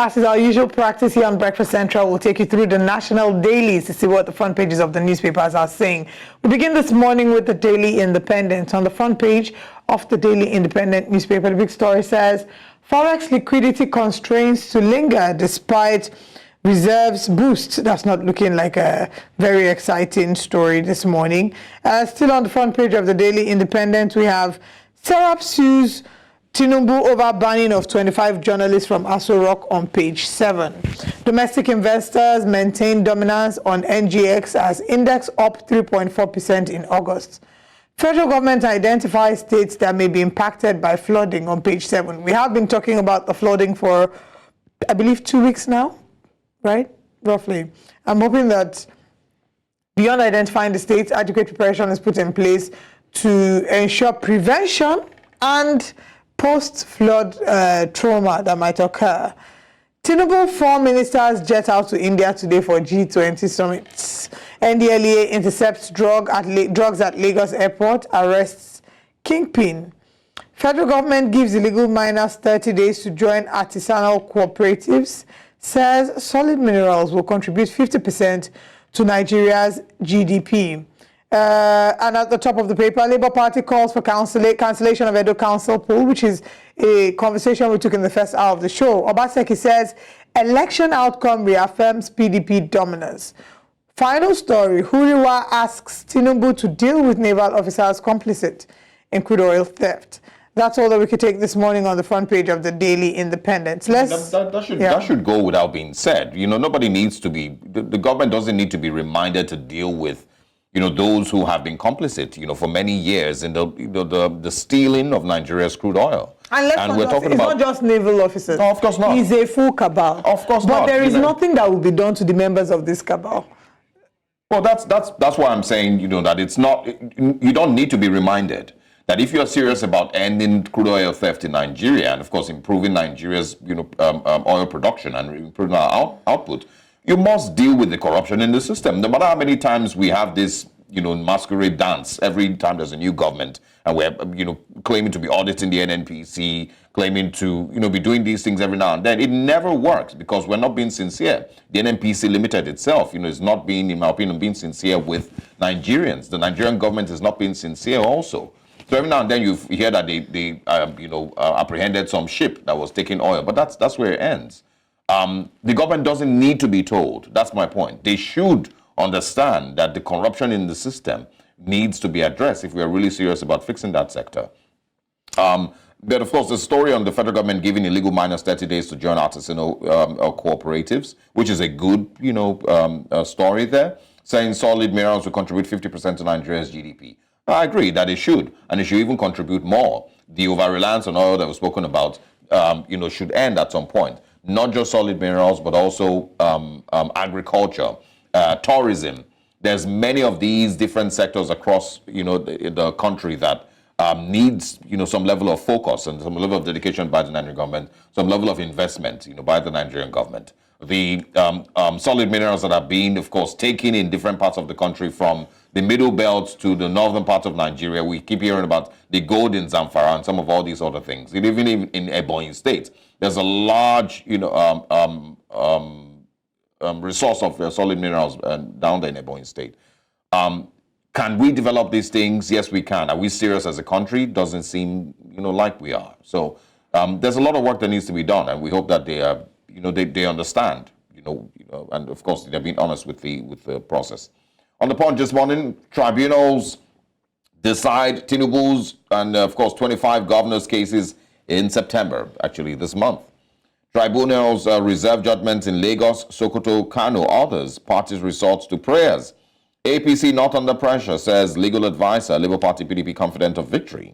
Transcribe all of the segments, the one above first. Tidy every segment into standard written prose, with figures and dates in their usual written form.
As is our usual practice here on Breakfast Central, we'll take you through the national dailies to see what the front pages of the newspapers are saying. We begin this morning with the Daily Independent. On the front page of the Daily Independent newspaper, the big story says, Forex liquidity constraints to linger despite reserves boost. That's not looking like a very exciting story this morning. Still on the front page of the Daily Independent, we have Serap sues Tinubu over banning of 25 journalists from Osarogie on page 7. Domestic investors maintain dominance on NGX as index up 3.4% in August. Federal government identifies states that may be impacted by flooding on page 7. We have been talking about the flooding for, I believe, 2 weeks now, right? Roughly. I'm hoping that beyond identifying the states, adequate preparation is put in place to ensure prevention and post-flood trauma that might occur. Tinubu 4 ministers jet out to India today for G20 summits. NDLEA intercepts drugs at Lagos airport, arrests kingpin. Federal government gives illegal miners 30 days to join artisanal cooperatives, says solid minerals will contribute 50% to Nigeria's GDP. And at the top of the paper, Labour Party calls for cancellation of Edo Council poll, which is a conversation we took in the first hour of the show. Obaseki says, election outcome reaffirms PDP dominance. Final story, Huriwa asks Tinubu to deal with naval officers complicit in crude oil theft. That's all that we could take this morning on the front page of the Daily Independent. That should go without being said. You know, nobody needs to be, the government doesn't need to be reminded to deal with those who have been complicit, for many years in the stealing of Nigeria's crude oil. And we're talking about, not just naval officers. No, of course not. He's a full cabal. Of course not. But there is nothing that will be done to the members of this cabal. Well, that's why I'm saying, that it's not, you don't need to be reminded that if you're serious about ending crude oil theft in Nigeria and, of course, improving Nigeria's, oil production and improving our output, you must deal with the corruption in the system. No matter how many times we have this, masquerade dance every time there's a new government, and we're, claiming to be auditing the NNPC, claiming to, be doing these things every now and then. It never works because we're not being sincere. The NNPC Limited itself, is not being, in my opinion, being sincere with Nigerians. The Nigerian government is not being sincere also. So every now and then you hear that they apprehended some ship that was taking oil, but that's where it ends. The government doesn't need to be told. That's my point. They should understand that the corruption in the system needs to be addressed if we are really serious about fixing that sector. But of course, the story on the federal government giving illegal miners 30 days to join artisanal cooperatives, which is a good, story there, saying solid minerals will contribute 50% to Nigeria's GDP. I agree that it should, and it should even contribute more. The over-reliance on oil that was spoken about, should end at some point. Not just solid minerals, but also agriculture, tourism. There's many of these different sectors across, the country that needs, some level of focus and some level of dedication by the Nigerian government, some level of investment, by the Nigerian government. The solid minerals that are being, of course, taken in different parts of the country from the middle belt to the northern part of Nigeria. We keep hearing about the gold in Zamfara and some of all these other things. Even in Ebonyi State, there's a large, resource of solid minerals down there in Ebonyi State. Can we develop these things? Yes, we can. Are we serious as a country? Doesn't seem, like we are. So there's a lot of work that needs to be done, and we hope that they, they understand, and of course they're being honest with the process. On the point this morning, tribunals decide Tinubu's and, of course, 25 governors' cases in September, actually this month. Tribunals reserve judgments in Lagos, Sokoto, Kano, others. Parties resort to prayers. APC not under pressure, says legal advisor, Labour Party PDP confident of victory.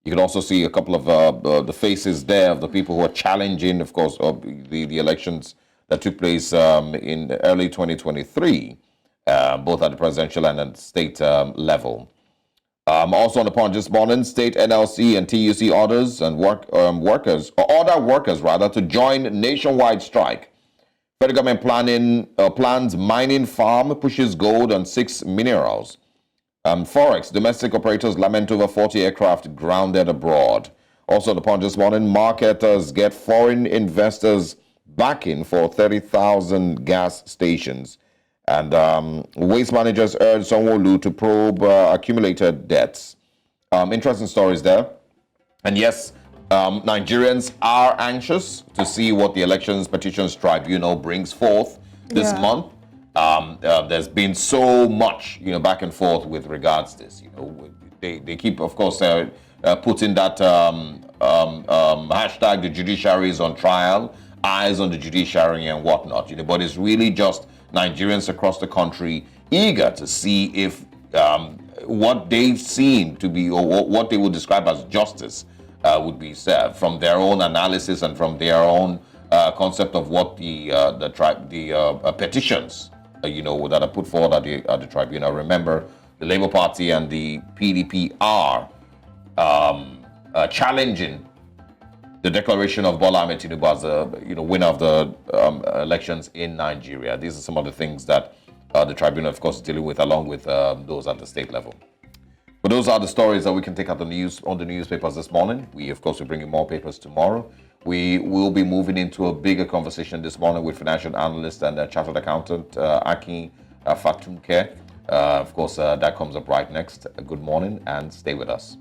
You can also see a couple of the faces there of the people who are challenging, of course, the elections that took place in early 2023. Both at the presidential and at the state level. Also on the point this morning, state NLC and TUC orders and order workers to join nationwide strike. Federal government plans mining farm pushes gold on 6 minerals. Forex, domestic operators lament over 40 aircraft grounded abroad. Also on the point this morning, marketers get foreign investors backing for 30,000 gas stations. And waste managers urge Sanwo-Olu to probe accumulated debts. Interesting stories there. And yes, Nigerians are anxious to see what the Elections Petitions Tribunal brings forth this month. There's been so much, back and forth with regards to this. They keep, of course, putting that hashtag, the judiciary is on trial, eyes on the judiciary and whatnot. But it's really just Nigerians across the country eager to see if what they've seen to be, or what they would describe as justice, would be served from their own analysis and from their own concept of what the petitions, that are put forward at the tribunal. Remember, the Labour Party and the PDP are challenging the declaration of Bola Ahmed Tinubu as the winner of the elections in Nigeria. These are some of the things that the tribunal, of course, is dealing with, along with those at the state level. But those are the stories that we can take out on the newspapers this morning. We, of course, will bring you more papers tomorrow. We will be moving into a bigger conversation this morning with financial analyst and chartered accountant Akin Fatunke. Of course, that comes up right next. Good morning and stay with us.